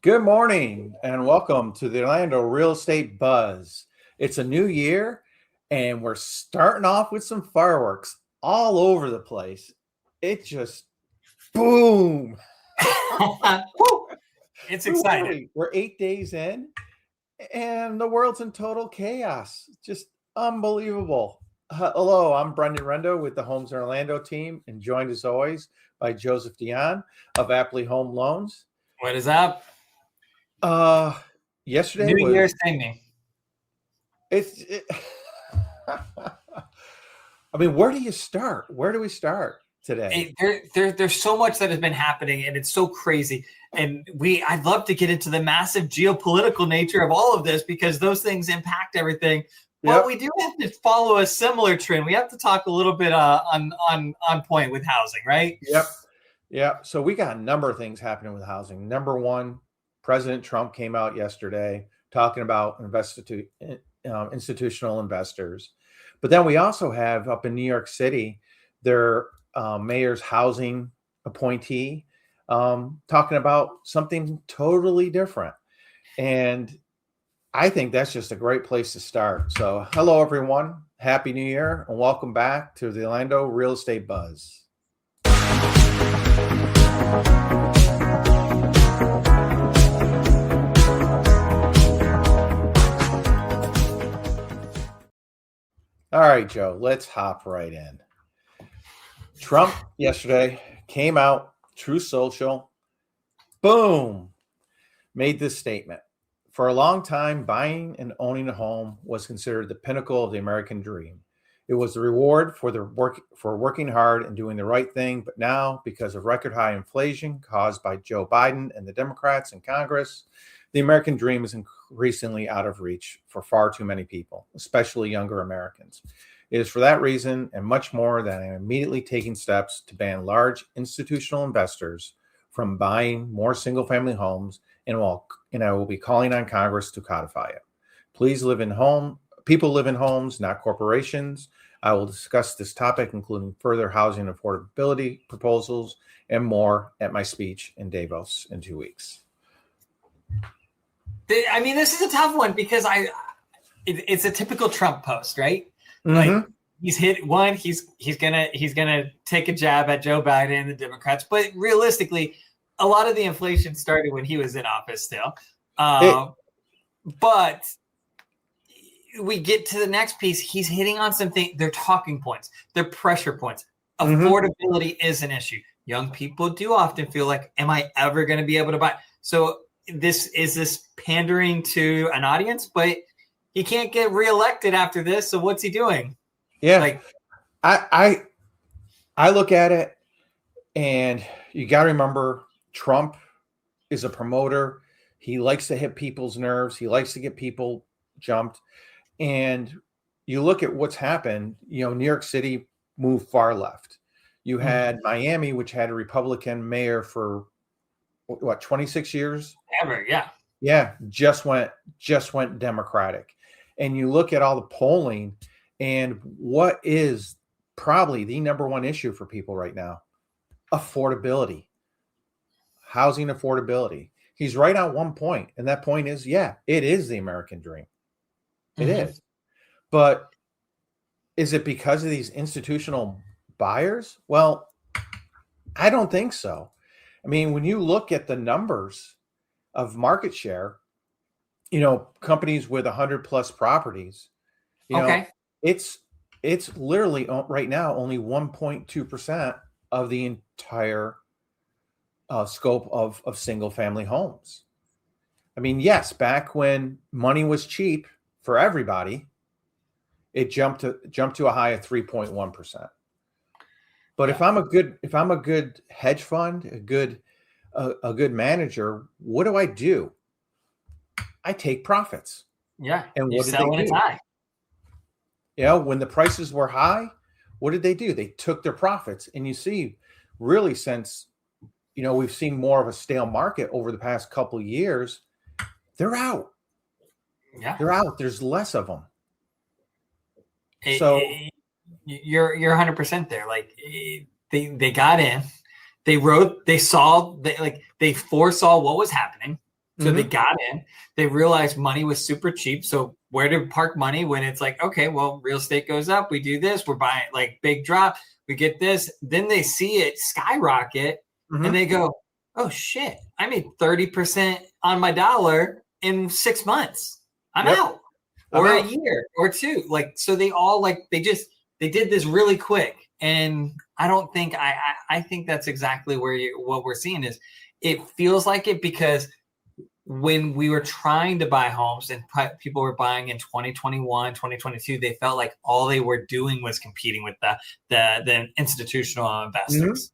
Good morning and welcome to the Orlando Real Estate Buzz. It's a new year and we're starting off with some fireworks all over the place. It just boom. It's exciting. We're 8 days in and the world's in total chaos. Just unbelievable. Hello, I'm Brenden Rendo with the Homes in Orlando team and joined as always by Joseph Dionne of Aptly Home Loans. What is up? Yesterday New Year's thing. I mean, where do you start? Where do we start today? There's so much that has been happening, and it's so crazy. And I'd love to get into the massive geopolitical nature of all of this because those things impact everything. But we do have to follow a similar trend. We have to talk a little bit on point with housing, right? Yep. So we got a number of things happening with housing. Number one, President Trump came out yesterday talking about institutional investors. But then we also have up in New York City, their mayor's housing appointee talking about something totally different. And I think that's just a great place to start. So hello, everyone. Happy New Year and welcome back to the Orlando Real Estate Buzz. All right, Joe, let's hop right in. Trump yesterday came out, Truth Social, boom, made this statement. For a long time, buying and owning a home was considered the pinnacle of the American dream. It was the reward for working hard and doing the right thing. But now, because of record high inflation caused by Joe Biden and the Democrats in Congress, the American dream is increasingly out of reach for far too many people, especially younger Americans. It is for that reason and much more that I am immediately taking steps to ban large institutional investors from buying more single-family homes, and I will be calling on Congress to codify it. People live in homes, not corporations. I will discuss this topic, including further housing affordability proposals and more at my speech in Davos in 2 weeks. I mean, this is a tough one because it's a typical Trump post, right? Mm-hmm. Like he's hit one, he's gonna take a jab at Joe Biden and the Democrats, but realistically, a lot of the inflation started when he was in office still. But we get to the next piece. He's hitting on something. They're talking points. They're pressure points. Affordability is an issue. Young people do often feel like, am I ever going to be able to buy? So this pandering to an audience, but he can't get reelected after this. So what's he doing? Yeah. Like I look at it and you got to remember Trump is a promoter. He likes to hit people's nerves. He likes to get people jumped. And you look at what's happened, New York City moved far left. You had Miami, which had a Republican mayor for 26 years? Ever, yeah. Yeah, just went Democratic. And you look at all the polling and what is probably the number one issue for people right now? Affordability. Housing affordability. He's right on one point. And that point is, it is the American dream. It is. But is it because of these institutional buyers? Well, I don't think so. I mean, when you look at the numbers of market share, companies with 100 plus properties, it's literally right now only 1.2% of the entire scope of single family homes. I mean, yes, back when money was cheap for everybody, it jumped to a high of 3.1%. But if I'm a good hedge fund, a good manager, what do? I take profits. Yeah. And what did they when do? It's high. When the prices were high, what did they do? They took their profits. And you see, really, since we've seen more of a stale market over the past couple of years, they're out. Yeah. They're out. There's less of them. You're 100% there. Like they got in, they foresaw what was happening. So they got in, they realized money was super cheap. So where to park money when it's like, okay, well, real estate goes up. We do this. We're buying like big drop. We get this. Then they see it skyrocket and they go, oh shit, I made 30% on my dollar in 6 months. I'm out. Or a year or two. Like, so they all like, they did this really quick. And I don't think, I think that's exactly what we're seeing is it feels like it because when we were trying to buy homes and people were buying in 2021, 2022, they felt like all they were doing was competing with the institutional investors.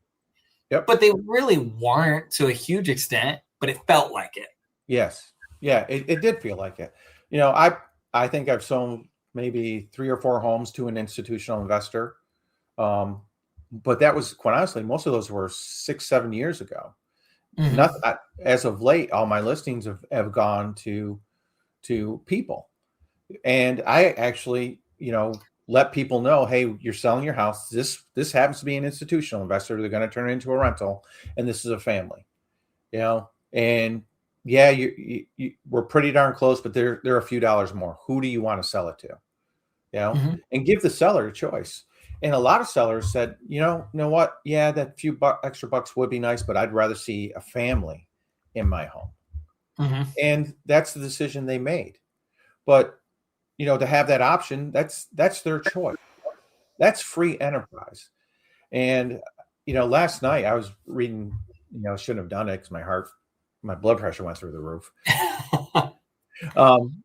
But they really weren't to a huge extent, but it felt like it. Yes. Yeah, it did feel like it. I think I've sold maybe 3 or 4 homes to an institutional investor. But that was, quite honestly, most of those were 6-7 years ago. Nothing, as of late, all my listings have gone to people. And I actually, let people know, hey, you're selling your house. This happens to be an institutional investor. They're going to turn it into a rental. And this is a family, and yeah, we're pretty darn close, but they're a few dollars more. Who do you want to sell it to? And give the seller a choice. And a lot of sellers said, you know what? Yeah, that few extra bucks would be nice, but I'd rather see a family in my home. And that's the decision they made. But, to have that option, that's their choice. That's free enterprise. And, last night I was reading, shouldn't have done it because my blood pressure went through the roof.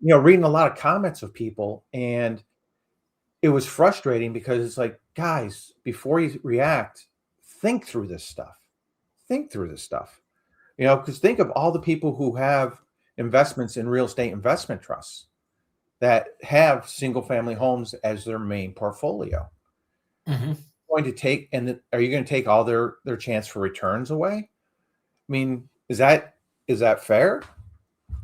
Reading a lot of comments of people, and it was frustrating because it's like, guys, before you react, think through this stuff. Because think of all the people who have investments in real estate investment trusts that have single family homes as their main portfolio. Are you going to take all their chance for returns away? I mean, is that fair?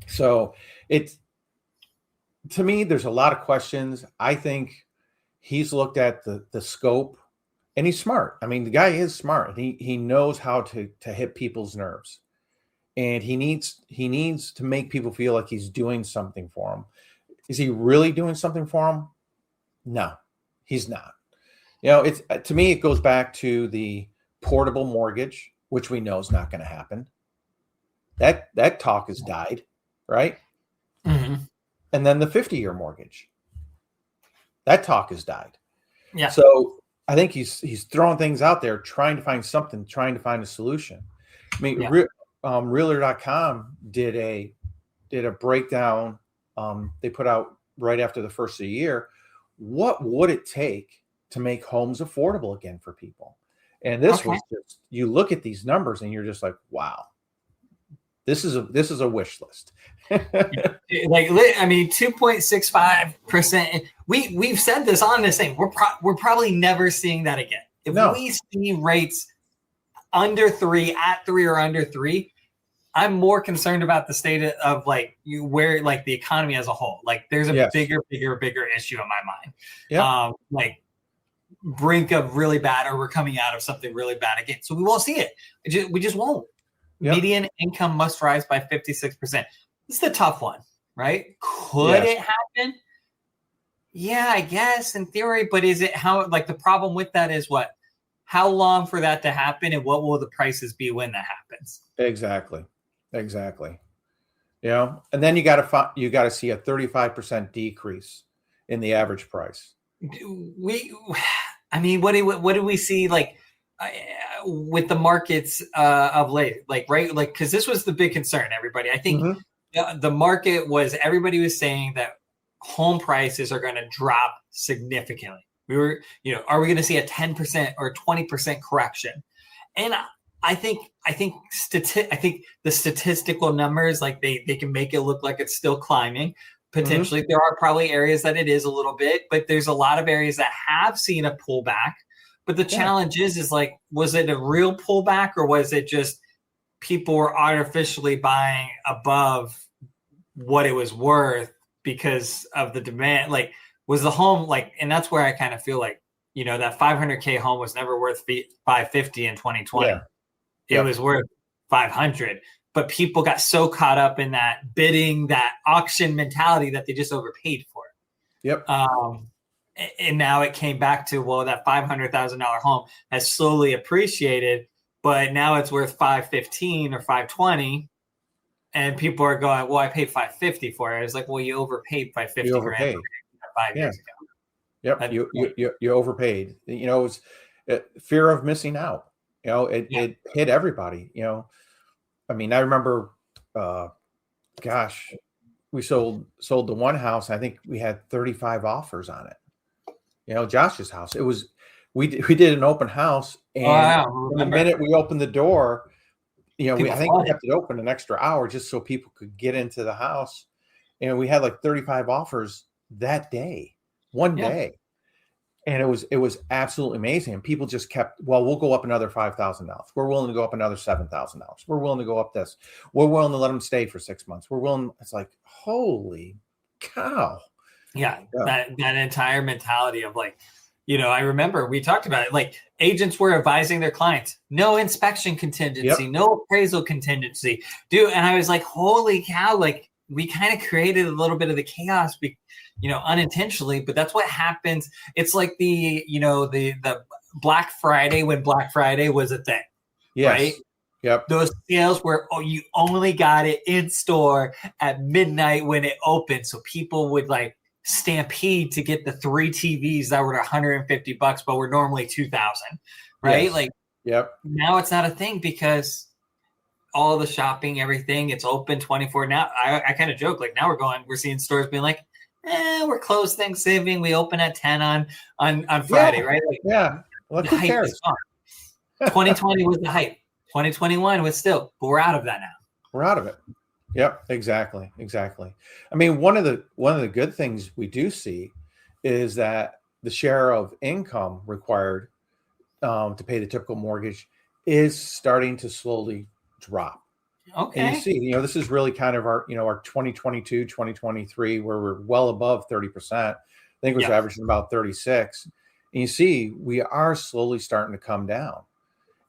So to me, there's a lot of questions. I think he's looked at the scope, and he's smart. I mean, the guy is smart. He knows how to hit people's nerves, and he needs to make people feel like he's doing something for them. Is he really doing something for them? No, he's not. It's, to me, it goes back to the portable mortgage, which we know is not going to happen. That talk has died, right? And then the 50-year mortgage. That talk has died. Yeah. So I think he's throwing things out there, trying to find something, trying to find a solution. I mean, Realtor.com did a breakdown. They put out right after the first of the year. What would it take to make homes affordable again for people? And this was just, you look at these numbers and you're just like, wow, this is a wish list. Like, I mean, 2.65%. We've said this on this thing. We're probably never seeing that again. If we see rates under 3, at 3 or under 3, I'm more concerned about the state of where the economy as a whole. Like, there's a bigger issue in my mind. Like, brink of really bad, or we're coming out of something really bad again. So we won't see it. We just won't. Median income must rise by 56%. This is the tough one, right? Could it happen? Yeah, I guess in theory, but is it the problem with that is what? How long for that to happen, and what will the prices be when that happens? Exactly. And then you got to see a 35% decrease in the average price. I mean, what do we see with the markets of late? Because this was the big concern, everybody. I think the market everybody was saying that home prices are going to drop significantly. We were, are we going to see a 10% or 20% correction? And I think the statistical numbers, they can make it look like it's still climbing. Potentially, there are probably areas that it is a little bit, but there's a lot of areas that have seen a pullback. But the challenge is was it a real pullback, or was it just people were artificially buying above what it was worth because of the demand? Was the home and that's where I kind of feel that $500K home was never worth $550 in 2020. It was worth $500, but people got so caught up in that bidding, that auction mentality that they just overpaid for it. Yep. And now it came back to, well, that $500,000 home has slowly appreciated, but now it's worth $515 or $520. And people are going, well, I paid $550 for it. It's like, well, you overpaid by $50,000 overpaid. 5 years ago. Yep. You overpaid. You know, it was fear of missing out. You know, it hit everybody. You know, I mean, I remember, we sold the one house. I think we had 35 offers on it. You know, Josh's house. It was we did an open house, and the minute we opened the door, you know, I think we kept it open an extra hour just so people could get into the house. And we had like 35 offers that day, one day. And it was absolutely amazing. And people just kept, well, we'll go up another $5,000. We're willing to go up another $7,000. We're willing to go up this. We're willing to let them stay for 6 months. We're willing. It's like, holy cow. Yeah. That entire mentality of like, you know, I remember we talked about it. Like agents were advising their clients, no inspection contingency, no appraisal contingency. And I was like, holy cow, like we kind of created a little bit of the chaos, you know, unintentionally, but that's what happens. It's like the Black Friday when Black Friday was a thing, right? Yep. Those sales where you only got it in store at midnight when it opened. So people would like stampede to get the 3 TVs that were $150, but were normally $2,000, right? Yes. Like, now it's not a thing because all the shopping, everything, it's open 24. Now I kind of joke, like now we're seeing stores being like, we're closed Thanksgiving. We open at 10 on Friday, right? Like, well, who cares? 2020 was the hype. 2021 was still, but we're out of that now. We're out of it. Yep, exactly. I mean, one of the good things we do see is that the share of income required to pay the typical mortgage is starting to slowly drop. Okay. And you see, you know, this is really kind of our 2022, 2023, where we're well above 30%. I think it was averaging about 36. And you see, we are slowly starting to come down.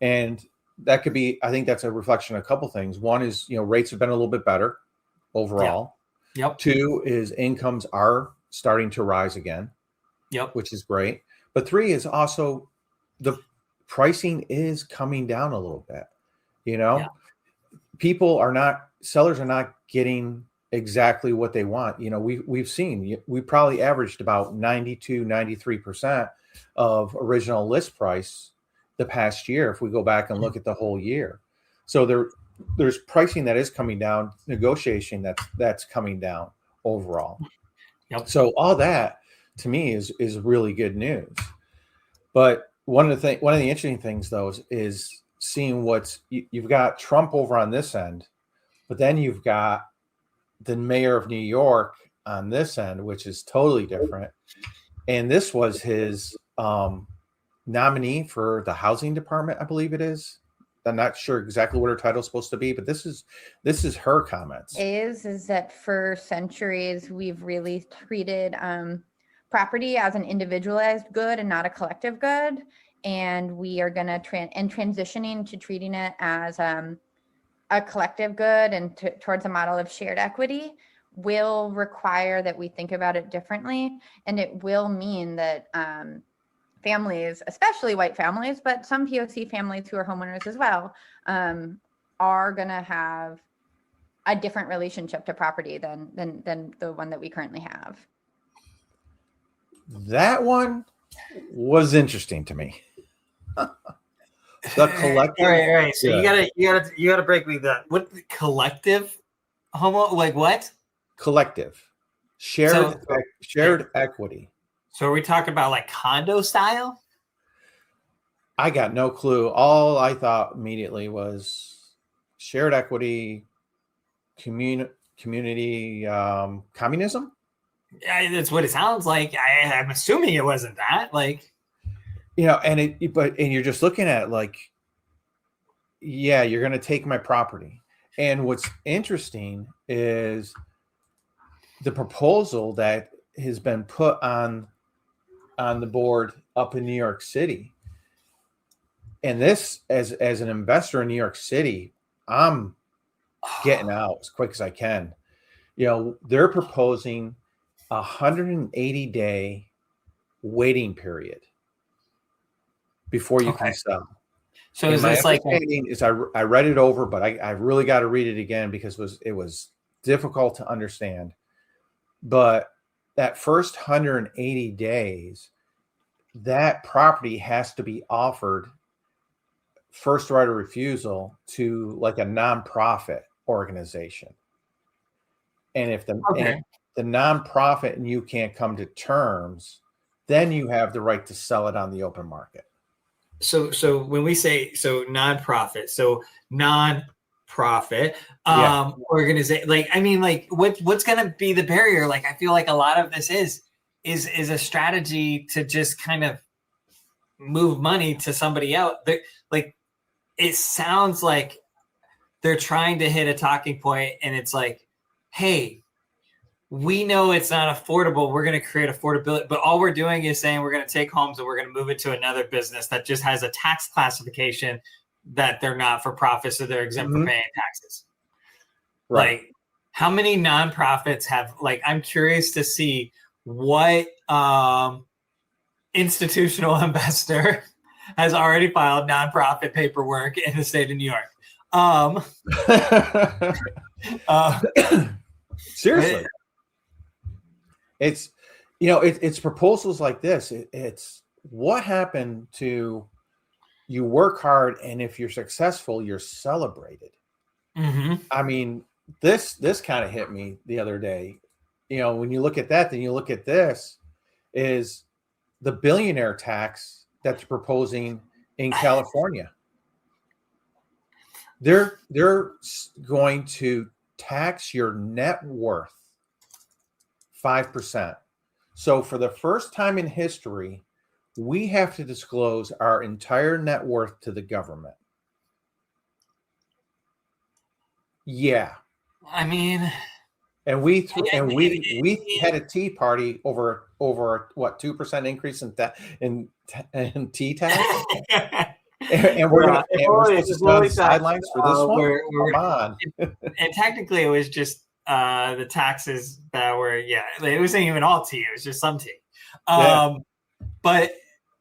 And that could be, I think that's a reflection of a couple things. One is, you know, rates have been a little bit better overall. Yep. 2 is incomes are starting to rise again. Yep. Which is great. But 3 is also the pricing is coming down a little bit. You know, sellers are not getting exactly what they want. You know, we've seen, we probably averaged about 92, 93% of original list price the past year, if we go back and look at the whole year. So there's pricing that is coming down, negotiation that's coming down overall. Yep. So all that to me is really good news. But one of the interesting things though is seeing you've got Trump over on this end, but then you've got the mayor of New York on this end, which is totally different. And this was his nominee for the housing department, I believe it is. I'm not sure exactly what her title is supposed to be, but this is her comments. Is that for centuries we've really treated property as an individualized good and not a collective good, and we are going to transitioning to treating it as a collective good and towards a model of shared equity will require that we think about it differently, and it will mean that families, especially white families, but some POC families who are homeowners as well, are going to have a different relationship to property than the one that we currently have. That one was interesting to me. The collective. All right. So you gotta break me that. What collective? Like what? Collective, shared equity. So are we talking about like condo style? I got no clue. All I thought immediately was shared equity, community, communism. Yeah, that's what it sounds like. I'm assuming it wasn't that. Like, you know, and you're just looking at it like, yeah, you're going to take my property. And what's interesting is the proposal that has been put on the board up in New York City. And this, as an investor in New York City, I'm getting out as quick as I can. They're proposing 180-day waiting period before you can sell. So is this like I read it over, but I really got to read it again because it was difficult to understand. But that first 180 days, that property has to be offered first right of refusal to like a nonprofit organization. And if the nonprofit and you can't come to terms, then you have the right to sell it on the open market. So when we say nonprofit organization, like, I mean, like what's going to be the barrier? Like, I feel like a lot of this is a strategy to just kind of move money to somebody else. Like, it sounds like they're trying to hit a talking point, and it's like, hey, we know it's not affordable. We're going to create affordability, but all we're doing is saying we're going to take homes and we're going to move it to another business that just has a tax classification that they're not for profit, so they're exempt from paying taxes. Right. Like, how many nonprofits have, like, I'm curious to see what institutional investor has already filed nonprofit paperwork in the state of New York. Seriously. It's, it's proposals like this. It's what happened to you work hard, and if you're successful, you're celebrated. I mean, this kind of hit me the other day. When you look at that, then you look at this is the billionaire tax that they're proposing in California. They're going to tax your net worth 5%. So for the first time in history, we have to disclose our entire net worth to the government. Yeah. I mean, and we had a tea party over what 2% increase in tea tax. And we're supposed to sit on the sidelines for this one. Come on. And technically, it was just the taxes that were, it wasn't even all tea. It was just some tea.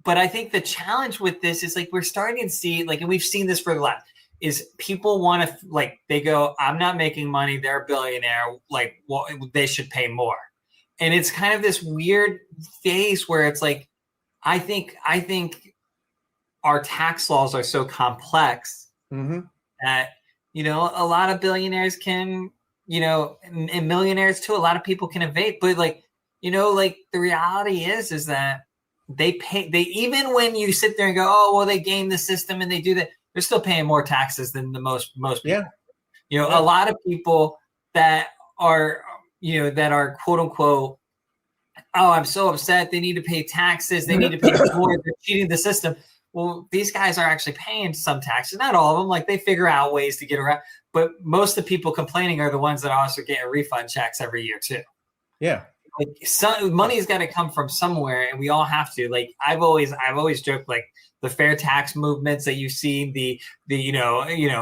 But I think the challenge with this is, like, we're starting to see, like, and we've seen this for the last, is people want to, like, they go, I'm not making money, they're a billionaire, like, well, they should pay more. And it's kind of this weird phase where it's like, I think our tax laws are so complex that, a lot of billionaires can, and millionaires too, a lot of people can evade. But, like, like, the reality is that they even when you sit there and go, oh, well, they game the system and they do that, they're still paying more taxes than the most people. A lot of people that are, that are quote unquote, oh, I'm so upset, they need to pay taxes, they need to pay more, they're cheating the system. Well, these guys are actually paying some taxes, not all of them. Like, they figure out ways to get around. But most of the people complaining are the ones that also get refund checks every year too. Yeah. Like, money's got to come from somewhere, and we all have to. Like, I've always joked, like, the fair tax movements that you see, the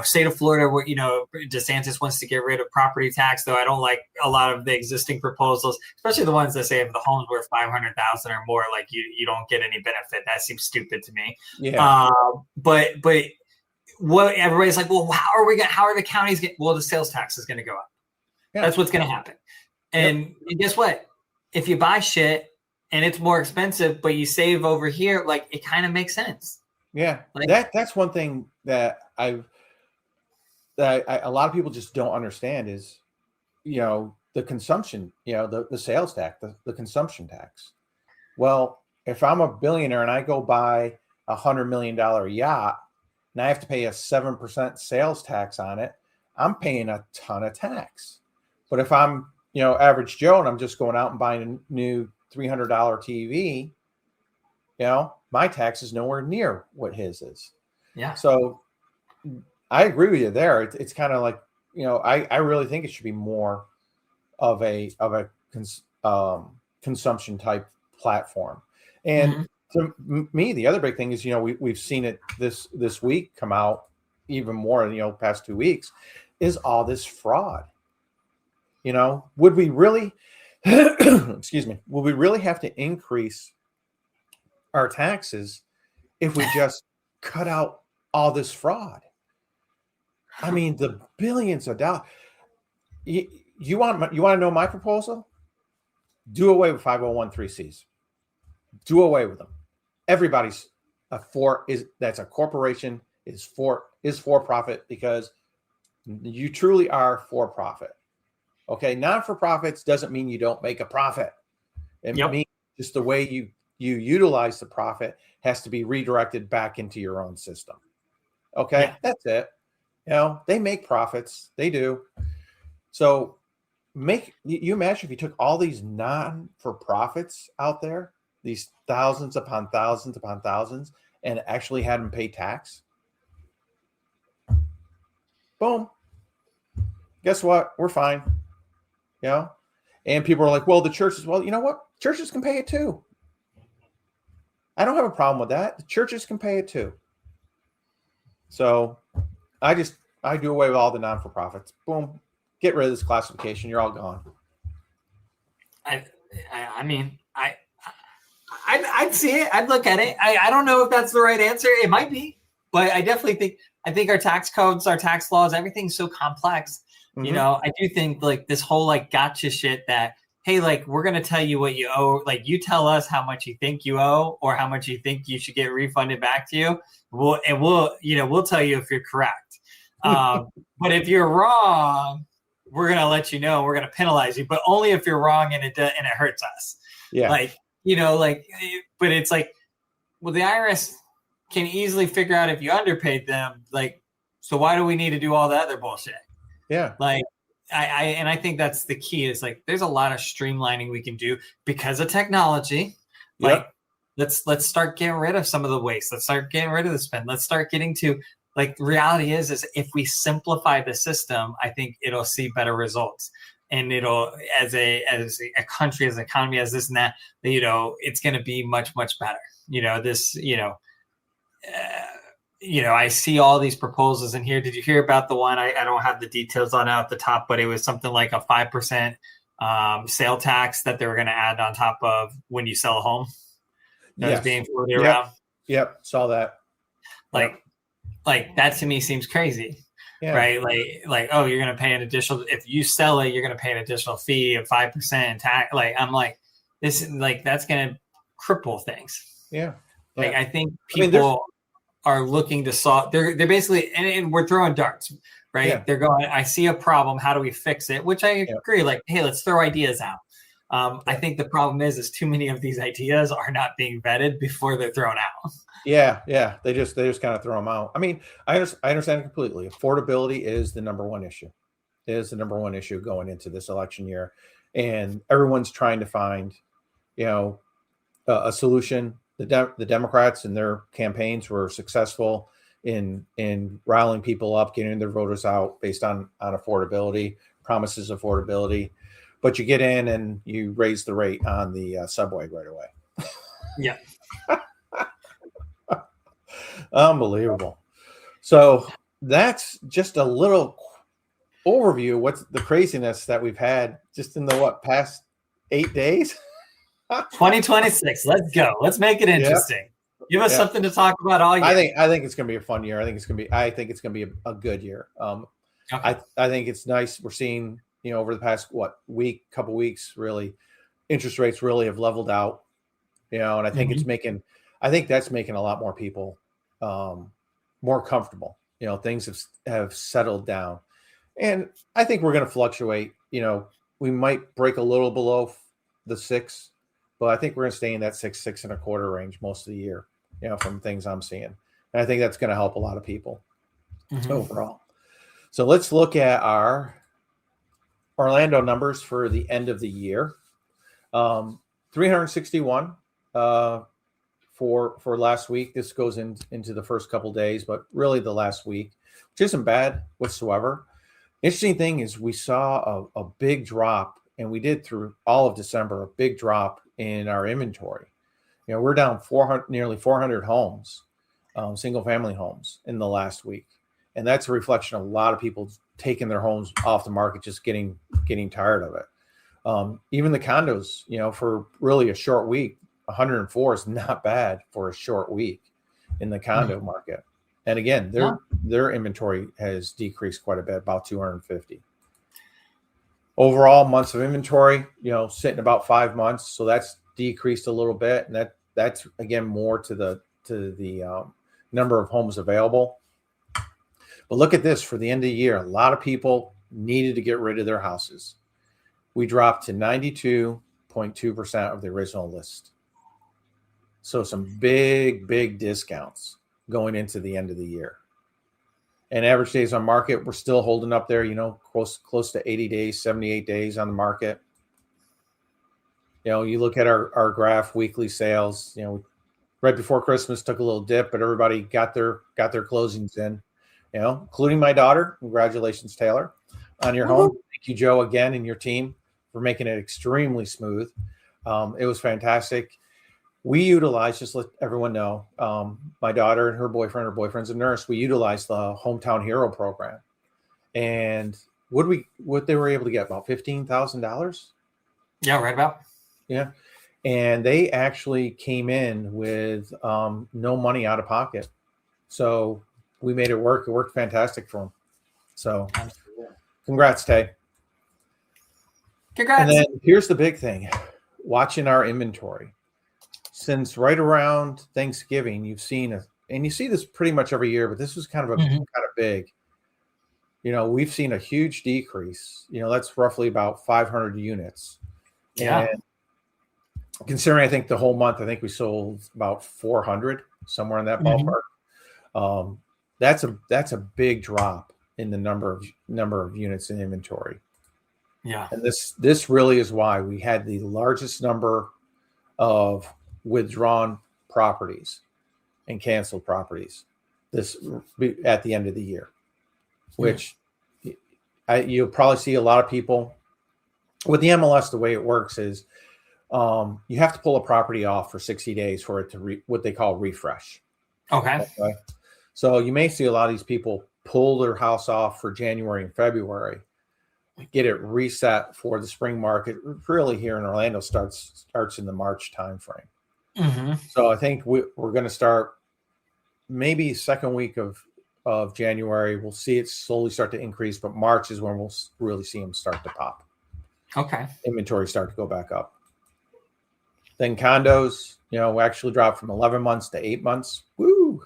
state of Florida, where DeSantis wants to get rid of property tax, though I don't like a lot of the existing proposals, especially the ones that say if the home's worth $500,000 or more, like, you don't get any benefit. That seems stupid to me. Yeah. But what everybody's like, well, how are the counties getting? Well, the sales tax is going to go up. Yeah. That's what's going to happen. And guess what? If you buy shit and it's more expensive, but you save over here, like, it kind of makes sense. Yeah. Like, that's one thing that a lot of people just don't understand is, the consumption, the sales tax, the consumption tax. Well, if I'm a billionaire and I go buy $100 million yacht and I have to pay a 7% sales tax on it, I'm paying a ton of tax. But if I'm, average Joe, and I'm just going out and buying a new $300 TV, my tax is nowhere near what his is. Yeah. So I agree with you there. It's kind of like, I really think it should be more of a consumption type platform. And to me, the other big thing is, we've seen it this week come out even more in, past 2 weeks, is all this fraud. Would we really, excuse me, would we really have to increase our taxes if we just cut out all this fraud? I mean, the billions of dollars. You want to know my proposal? Do away with 501(c)(3)s. Do away with them. Everybody's that's a corporation is for profit, because you truly are for profit. Okay, non-for-profits doesn't mean you don't make a profit. It means just the way you utilize the profit has to be redirected back into your own system. Okay, that's it. They make profits. They do. So you imagine if you took all these non-for-profits out there, these thousands upon thousands upon thousands, and actually had them pay tax. Boom. Guess what? We're fine. And people are like, well, the churches, well, you know what? Churches can pay it too. I don't have a problem with that. The churches can pay it too. So I do away with all the non-for-profits. Boom. Get rid of this classification. You're all gone. I mean, I'd see it. I'd look at it. I don't know if that's the right answer. It might be, but I definitely think our tax codes, our tax laws, everything's so complex. Mm-hmm. I do think like this whole like gotcha shit that, hey, like we're going to tell you what you owe. Like you tell us how much you think you owe or how much you think you should get refunded back to you. We'll tell you if you're correct. But if you're wrong, we're going to let you know, we're going to penalize you, but only if you're wrong and it hurts us. Yeah. But it's like, well, the IRS can easily figure out if you underpaid them. Like, so why do we need to do all the other bullshit? Yeah. Like, I think that's the key is like, there's a lot of streamlining we can do because of technology. Like, let's start getting rid of some of the waste. Let's start getting rid of the spend. Let's start getting to like, the reality is if we simplify the system, I think it'll see better results. And it'll, as a country, as an economy, as this and that, it's going to be much, much better. I see all these proposals in here. Did you hear about the one? I don't have the details on it at the top, but it was something like a 5% sale tax that they were going to add on top of when you sell a home. That was being floated around. Yep, saw that. Like that to me seems crazy. Yeah. Right. Like, oh, you're going to pay an additional, if you sell it, you're going to pay an additional fee of 5% tax. Like, I'm like, this, like, that's going to cripple things. Yeah. Like, I think people are looking to solve, they're basically, and we're throwing darts, right? Yeah. They're going, I see a problem. How do we fix it? Which I agree. Like, hey, let's throw ideas out. I think the problem is too many of these ideas are not being vetted before they're thrown out. Yeah. They just kind of throw them out. I mean, I understand it completely. Affordability is the number one issue. It is the number one issue going into this election year, and everyone's trying to find, a solution. The Democrats in their campaigns were successful in riling people up, getting their voters out based on affordability, promises of affordability. But you get in and you raise the rate on the subway right away. Yeah. Unbelievable. So that's just a little overview. What's the craziness that we've had just in the past 8 days? 2026. Let's go. Let's make it interesting. Give us something to talk about all year. I think it's going to be a fun year. I think it's going to be a good year. Okay. I think it's nice. We're seeing, over the past couple weeks, really, interest rates really have leveled out. And I think that's making a lot more people more comfortable. Things have settled down, and I think we're going to fluctuate. We might break a little below the 6, but I think we're going to stay in that 6.25 range most of the year. From things I'm seeing, and I think that's going to help a lot of people overall. So let's look at our Orlando numbers for the end of the year. 361 for last week. This goes into the first couple days, but really the last week, which isn't bad whatsoever. Interesting thing is we saw a big drop, and we did through all of December, a big drop in our inventory. We're down nearly 400 homes, single family homes in the last week. And that's a reflection of a lot of people taking their homes off the market, just getting tired of it. Even the condos, for really a short week, 104 is not bad for a short week in the condo market. And again, their inventory has decreased quite a bit, about 250. Overall months of inventory, sitting about 5 months. So that's decreased a little bit. And that's again, more to the number of homes available. But look at this, for the end of the year, a lot of people needed to get rid of their houses. We dropped to 92.2% of the original list. So some big, big discounts going into the end of the year. And average days on market, we're still holding up there, close to 80 days, 78 days on the market. You look at our graph, weekly sales, right before Christmas took a little dip, but everybody got their closings in, including my daughter. Congratulations, Taylor, on your home. Thank you, Joe, again, and your team for making it extremely smooth. It was fantastic. We utilized, just let everyone know, my daughter and her boyfriend's a nurse. We utilized the Hometown Hero program. And what they were able to get, about $15,000? Yeah, right about. Yeah. And they actually came in with no money out of pocket. So we made it work. It worked fantastic for them. So congrats, Tay. Congrats. And then here's the big thing, watching our inventory. Since right around Thanksgiving, you've seen and you see this pretty much every year, but this was kind of big. We've seen a huge decrease. That's roughly about 500 units. Yeah. And considering, I think the whole month, I think we sold about 400, somewhere in that ballpark. That's a big drop in the number of units in inventory. Yeah. And this really is why we had the largest number of withdrawn properties and canceled properties at the end of the year, which you'll probably see a lot of people with the MLS. The way it works is you have to pull a property off for 60 days for it to what they call refresh. Okay. So you may see a lot of these people pull their house off for January and February, get it reset for the spring market. Really here in Orlando starts in the March timeframe. So I think we're going to start maybe second week of January. We'll see it slowly start to increase, but March is when we'll really see them start to pop. Okay. Inventory start to go back up. Then condos, we actually dropped from 11 months to 8 months. Woo!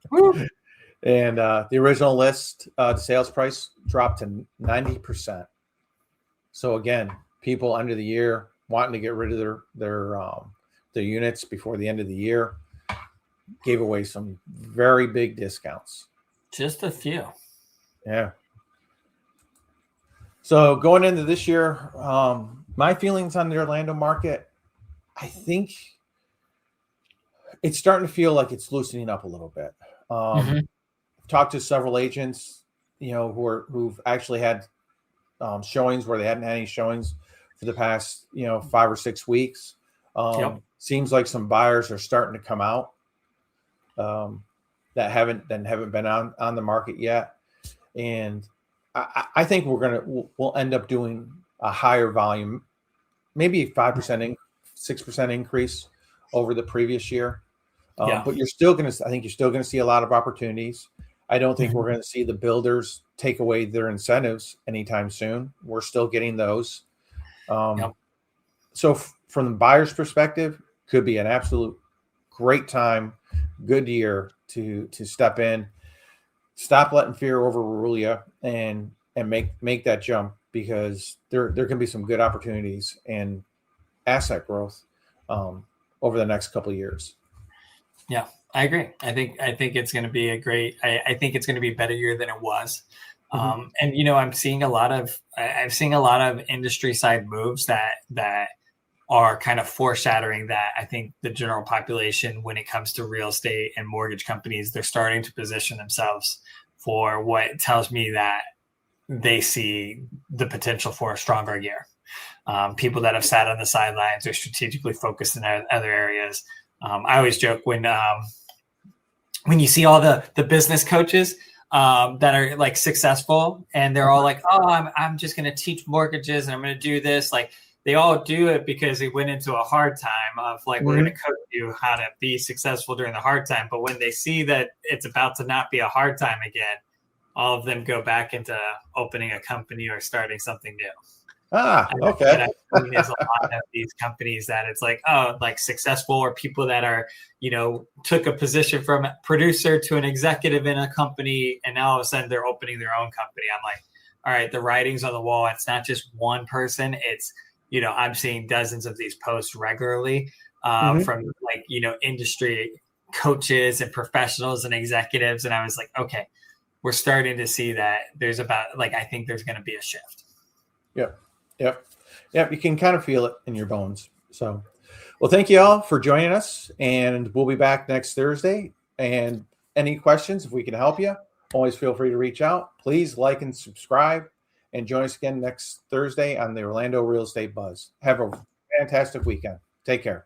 Woo! And the original list, the sales price dropped to 90%. So again, people under the year wanting to get rid of their units before the end of the year, gave away some very big discounts. Just a few. Yeah. So going into this year, my feelings on the Orlando market, I think it's starting to feel like it's loosening up a little bit. I've talked to several agents, who've actually had showings where they hadn't had any showings for the past, 5 or 6 weeks. Seems like some buyers are starting to come out that haven't been on the market yet. And I think we'll end up doing a higher volume, maybe 5%, 6% increase over the previous year. But I think you're still going to see a lot of opportunities. I don't think we're going to see the builders take away their incentives anytime soon. We're still getting those. So from the buyer's perspective, could be an absolute great time, good year to step in, stop letting fear overrule you, and make that jump, because there can be some good opportunities and asset growth over the next couple of years. Yeah, I agree. I think it's going to be I think it's going to be a better year than it was. And I'm seeing a lot of industry side moves that are kind of foreshadowing that. I think the general population, when it comes to real estate and mortgage companies, they're starting to position themselves for what tells me that they see the potential for a stronger year. People that have sat on the sidelines are strategically focused in other areas. I always joke when you see all the business coaches that are like successful, and they're all like, oh, I'm just going to teach mortgages and I'm going to do this. Like they all do it because they went into a hard time of like, we're going to coach you how to be successful during the hard time. But when they see that it's about to not be a hard time again, all of them go back into opening a company or starting something new. Okay. And I've seen there's a lot of these companies that it's like, oh, like successful, or people that are, took a position from a producer to an executive in a company, and now all of a sudden they're opening their own company. I'm like, all right, the writing's on the wall. It's not just one person. It's, I'm seeing dozens of these posts regularly from like, industry coaches and professionals and executives. And I was like, okay, we're starting to see that there's I think there's going to be a shift. Yep. You can kind of feel it in your bones. So, well, thank you all for joining us, and we'll be back next Thursday. And any questions, if we can help you, always feel free to reach out. Please like and subscribe, and join us again next Thursday on the Orlando Real Estate Buzz. Have a fantastic weekend. Take care.